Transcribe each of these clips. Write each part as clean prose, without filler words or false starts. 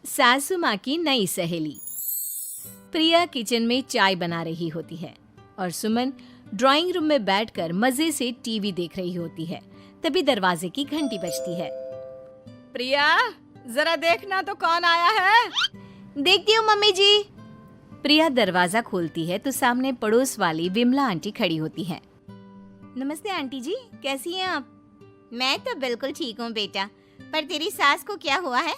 सासू माँ की नई सहेली। प्रिया किचन में चाय बना रही होती है और सुमन ड्राइंग रूम में बैठकर मजे से टीवी देख रही होती है। तभी दरवाजे की घंटी बजती है। प्रिया, जरा देखना तो कौन आया है। देखती हूँ मम्मी जी। प्रिया दरवाजा खोलती है तो सामने पड़ोस वाली विमला आंटी खड़ी होती है। नमस्ते आंटी जी, कैसी हैं आप? मैं तो बिल्कुल ठीक हूँ बेटा, पर तेरी सास को क्या हुआ है?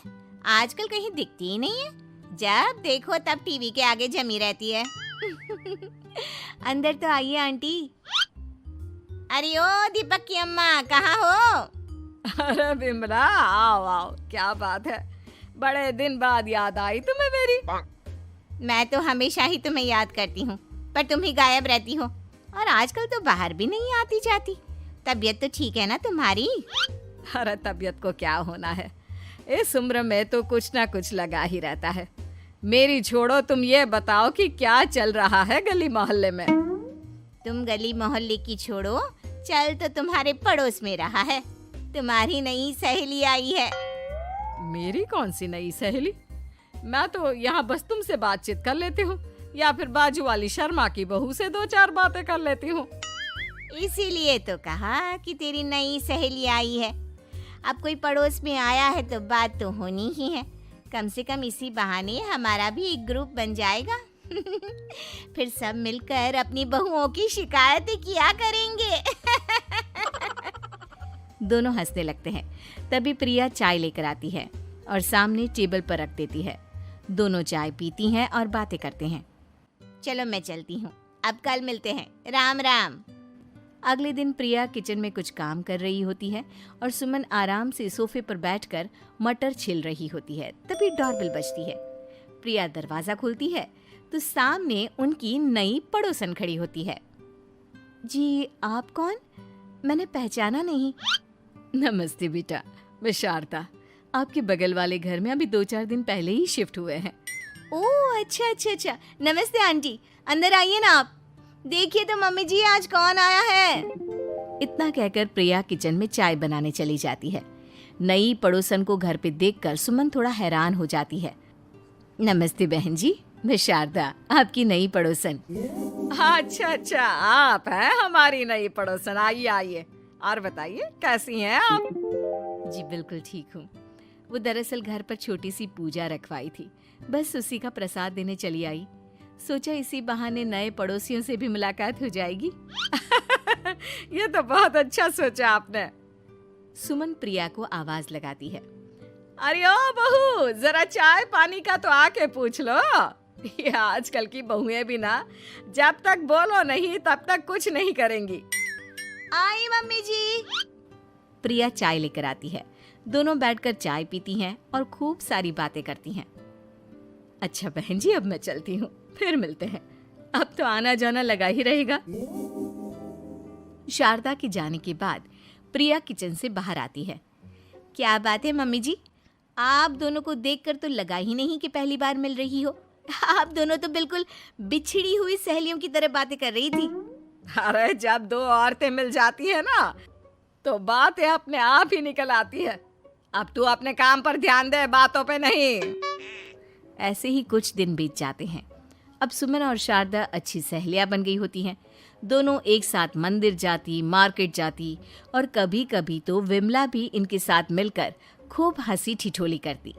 आजकल कहीं दिखती ही नहीं है। जब देखो तब टीवी के आगे जमी रहती है। अंदर तो आइए आंटी। अरे ओ दीपक की अम्मा, कहाँ हो? अरे बिमला, आओ आओ, क्या बात है, बड़े दिन बाद याद आई तुम्हें मेरी। मैं तो हमेशा ही तुम्हें याद करती हूँ, पर तुम ही गायब रहती हो और आजकल तो बाहर भी नहीं आती जाती। तबीयत तो ठीक है ना तुम्हारी? अरे तबीयत को क्या होना है, इस उम्र में तो कुछ ना कुछ लगा ही रहता है। मेरी छोड़ो, तुम ये बताओ कि क्या चल रहा है गली मोहल्ले में। तुम गली मोहल्ले की छोड़ो, चल तो तुम्हारे पड़ोस में रहा है। तुम्हारी नई सहेली आई है। मेरी कौन सी नई सहेली? मैं तो यहाँ बस तुमसे बातचीत कर लेती हूँ या फिर बाजू वाली शर्मा की बहू से दो चार बातें कर लेती हूँ। इसीलिए तो कहा कि तेरी नई सहेली आई है। अब कोई पड़ोस में आया है तो बात तो होनी ही है। कम से कम इसी बहाने हमारा भी एक ग्रुप बन जाएगा। फिर सब मिलकर अपनी बहुओं की शिकायतें किया करेंगे। दोनों हंसने लगते हैं। तभी प्रिया चाय लेकर आती है और सामने टेबल पर रख देती है। दोनों चाय पीती हैं और बातें करते हैं। चलो मैं चलती हूँ, अब कल मिलते हैं। राम राम। अगले दिन प्रिया किचन में कुछ काम कर रही होती है और सुमन आराम से सोफे पर बैठकर मटर छिल रही होती है। तभी डोरबेल बजती है। प्रिया दरवाजा खोलती है तो सामने उनकी नई पड़ोसन खड़ी होती है। जी, आप कौन? मैंने पहचाना नहीं। नमस्ते बेटा, मैं शारदा, आपके बगल वाले घर में अभी 2-4 दिन पहले ही शिफ्ट हुए हैं। ओह अच्छा अच्छा अच्छा, नमस्ते आंटी, अंदर आइए ना आप। देखिए तो मम्मी जी, आज कौन आया है। इतना कहकर प्रिया किचन में चाय बनाने चली जाती है। नई पड़ोसन को घर पे देखकर सुमन थोड़ा हैरान हो जाती है। नमस्ते बहन जी, मैं शारदा, आपकी नई पड़ोसन। अच्छा अच्छा, आप हैं हमारी नई पड़ोसन। आइए आइए, और बताइए कैसी हैं आप? जी बिल्कुल ठीक हूँ। वो दरअसल घर पर छोटी सी पूजा रखवाई थी, बस उसी का प्रसाद देने चली आई। सोचा इसी बहाने नए पड़ोसियों से भी मुलाकात हो जाएगी। ये तो बहुत अच्छा सोचा आपने। सुमन प्रिया को आवाज लगाती है। अरे ओ बहू, जरा चाय पानी का तो आके पूछ लो। ये आजकल की बहुएं भी ना, जब तक बोलो नहीं तब तक कुछ नहीं करेंगी। आई मम्मी जी। प्रिया चाय लेकर आती है। दोनों बैठकर चाय पीती हैं और खूब सारी बातें करती हैं। अच्छा बहन जी, अब मैं चलती हूँ, फिर मिलते हैं। अब तो आना जाना लगा ही रहेगा। शारदा के जाने के बाद प्रिया किचन से बाहर आती है। क्या बात है मम्मी जी, आप दोनों को देखकर तो लगा ही नहीं कि पहली बार मिल रही हो। आप दोनों तो बिल्कुल बिछड़ी हुई सहेलियों की तरह बातें कर रही थी। अरे जब दो औरतें मिल जाती है ना, तो बातें अपने आप ही निकल आती है। अब तू अपने काम पर ध्यान दे, बातों पे नहीं। ऐसे ही कुछ दिन बीत जाते हैं। अब सुमन और शारदा अच्छी सहेलियां बन गई होती हैं। दोनों एक साथ मंदिर जाती, मार्केट जाती और कभी कभी तो विमला भी इनके साथ मिलकर खूब हंसी ठिठोली करती।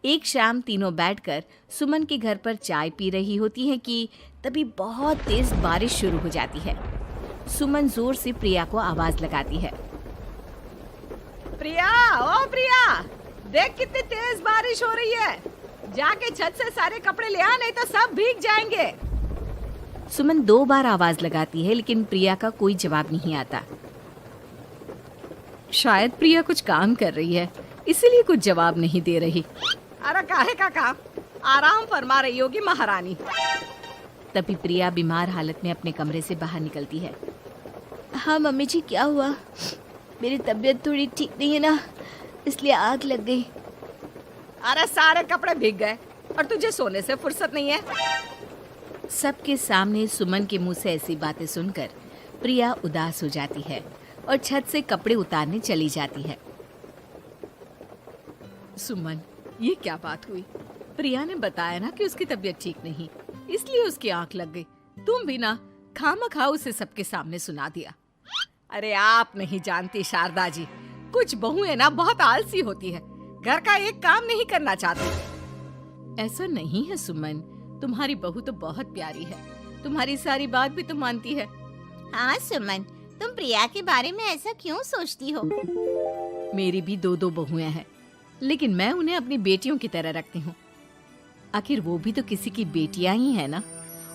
एक शाम तीनों बैठकर सुमन के घर पर चाय पी रही होती हैं कि तभी बहुत तेज बारिश शुरू हो जाती है। सुमन जोर से प्रिया को आवाज लगाती है। प्रिया, ओ प्रिया, देख कितनी तेज बारिश हो रही है। जाके छत से सारे कपड़े ले आ, नहीं तो सब भीग जाएंगे। सुमन 2 बार आवाज लगाती है लेकिन प्रिया का कोई जवाब नहीं आता। शायद प्रिया कुछ काम कर रही है, इसीलिए कुछ जवाब नहीं दे रही। अरे काहे का काम, आराम फरमा रही होगी महारानी। तभी प्रिया बीमार हालत में अपने कमरे से बाहर निकलती है। हाँ मम्मी जी, क्या हुआ? मेरी तबीयत थोड़ी ठीक नहीं है ना, इसलिए आग लग गई। अरे सारे कपड़े भीग गए और तुझे सोने से फुर्सत नहीं है। सबके सामने सुमन के मुंह से ऐसी बातें सुनकर प्रिया उदास हो जाती है और छत से कपड़े उतारने चली जाती है। सुमन, ये क्या बात हुई? प्रिया ने बताया ना कि उसकी तबीयत ठीक नहीं, इसलिए उसकी आंख लग गई। तुम भी ना खामखा उसे सबके सामने सुना दिया। अरे आप नहीं जानती शारदा जी, कुछ बहुएं ना बहुत आलसी होती है, घर का एक काम नहीं करना चाहती। ऐसा नहीं है सुमन, तुम्हारी बहू तो बहुत प्यारी है, तुम्हारी सारी बात भी तो मानती है। हाँ सुमन, तुम प्रिया के बारे में ऐसा क्यों सोचती हो? मेरी भी दो बहुएं हैं, लेकिन मैं उन्हें अपनी बेटियों की तरह रखती हूँ। आखिर वो भी तो किसी की बेटियां ही है ना।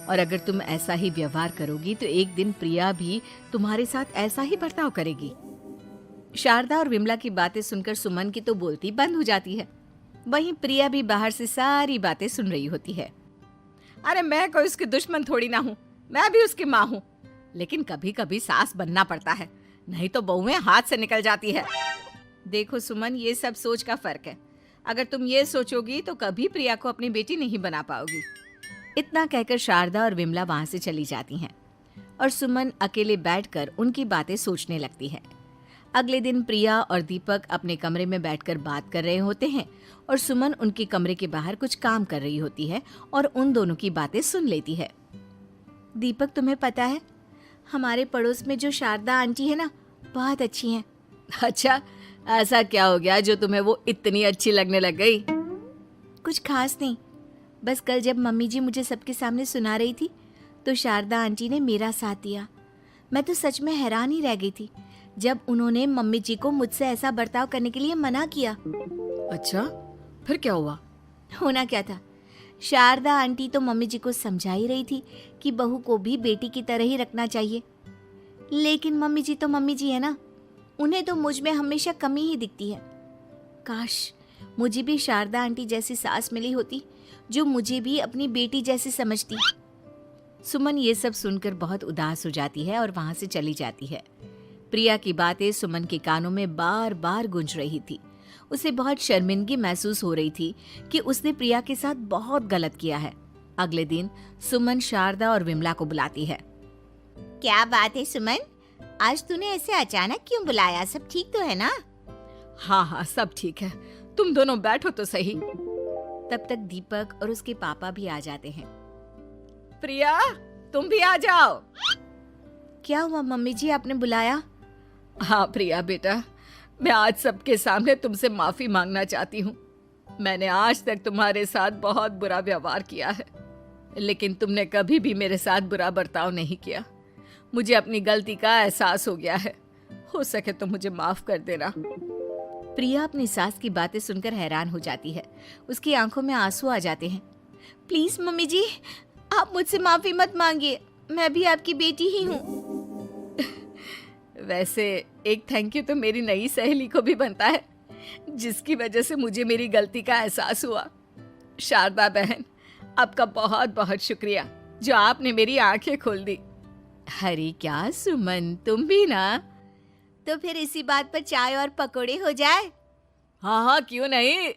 और अगर तुम ऐसा ही व्यवहार करोगी तो एक दिन प्रिया भी तुम्हारे साथ ऐसा ही बर्ताव करेगी। शारदा और विमला की बातें सुनकर सुमन की तो बोलती बंद हो जाती है। वहीं प्रिया भी बाहर से सारी बातें सुन रही होती है। अरे मैं कोई उसकी दुश्मन थोड़ी ना हूँ, मैं भी उसकी माँ हूँ, लेकिन कभी कभी सास बनना पड़ता है, नहीं तो बहुएं हाथ से निकल जाती है। देखो सुमन, ये सब सोच का फर्क है। अगर तुम ये सोचोगी तो कभी प्रिया को अपनी बेटी नहीं बना पाओगी। इतना कहकर शारदा और विमला वहां से चली जाती हैं और सुमन अकेले बैठकर उनकी बातें सोचने लगती है। अगले दिन प्रिया और दीपक अपने कमरे में बैठकर बात कर रहे होते हैं और सुमन उनके कमरे के बाहर कुछ काम कर रही होती है और उन दोनों की बातें सुन लेती है। दीपक, तुम्हें पता है हमारे पड़ोस में जो शारदा आंटी है ना, बहुत अच्छी हैं। अच्छा, ऐसा क्या हो गया जो तुम्हें वो इतनी अच्छी लगने लग गई? कुछ खास नहीं, बस कल जब मम्मी जी मुझे सबके सामने सुना रही थी तो शारदा आंटी ने मेरा साथ दिया। मैं तो सच में हैरान ही रह गई थी जब उन्होंने मम्मी जी को मुझसे ऐसा बर्ताव करने के लिए मना किया। अच्छा, फिर क्या हुआ? होना क्या था, शारदा आंटी तो मम्मी जी को समझा ही रही थी कि बहू को भी बेटी की तरह ही रखना चाहिए, लेकिन मम्मी जी तो मम्मी जी है ना, उन्हें तो मुझ में हमेशा कमी ही दिखती है। काश मुझे भी शारदा आंटी जैसी सास मिली होती जो मुझे भी अपनी बेटी जैसी समझती। सुमन ये सब सुनकर बहुत उदास हो जाती है और वहां से चली जाती है। प्रिया की बातें सुमन के कानों में बार बार गूंज रही थी। उसे बहुत शर्मिंदगी महसूस हो रही थी कि उसने प्रिया के साथ बहुत गलत किया है। अगले दिन सुमन शारदा और विमला को बुलाती है। क्या बात है सुमन, आज तूने ऐसे अचानक क्यों बुलाया? सब ठीक तो है ना? हाँ, सब ठीक है, तुम दोनों बैठो तो सही। तब तक दीपक और उसके पापा भी आ जाते हैं। प्रिया, तुम भी आ जाओ। क्या हुआ मम्मी जी, आपने बुलाया? हाँ प्रिया बेटा, मैं आज सबके सामने तुमसे माफी मांगना चाहती हूँ। मैंने आज तक तुम्हारे साथ बहुत बुरा व्यवहार किया है, लेकिन तुमने कभी भी मेरे साथ बुरा बर्ताव नहीं किया। मुझे अपनी गलती का एहसास हो गया है, हो सके तो मुझे माफ कर देना। प्रिया अपनी सास की बातें सुनकर हैरान हो जाती है। उसकी आंखों में आंसू आ जाते हैं। प्लीज मम्मी जी, आप मुझसे माफी मत मांगिए, मैं भी आपकी बेटी ही हूँ। वैसे एक थैंक यू तो मेरी नई सहेली को भी बनता है, जिसकी वजह से मुझे मेरी गलती का एहसास हुआ। शारदा बहन, आपका बहुत बहुत शुक्रिया जो आपने मेरी आंखें खोल दी। अरे क्या सुमन, तुम भी ना। तो फिर इसी बात पर चाय और पकोड़े हो जाए? हाँ, क्यों नहीं।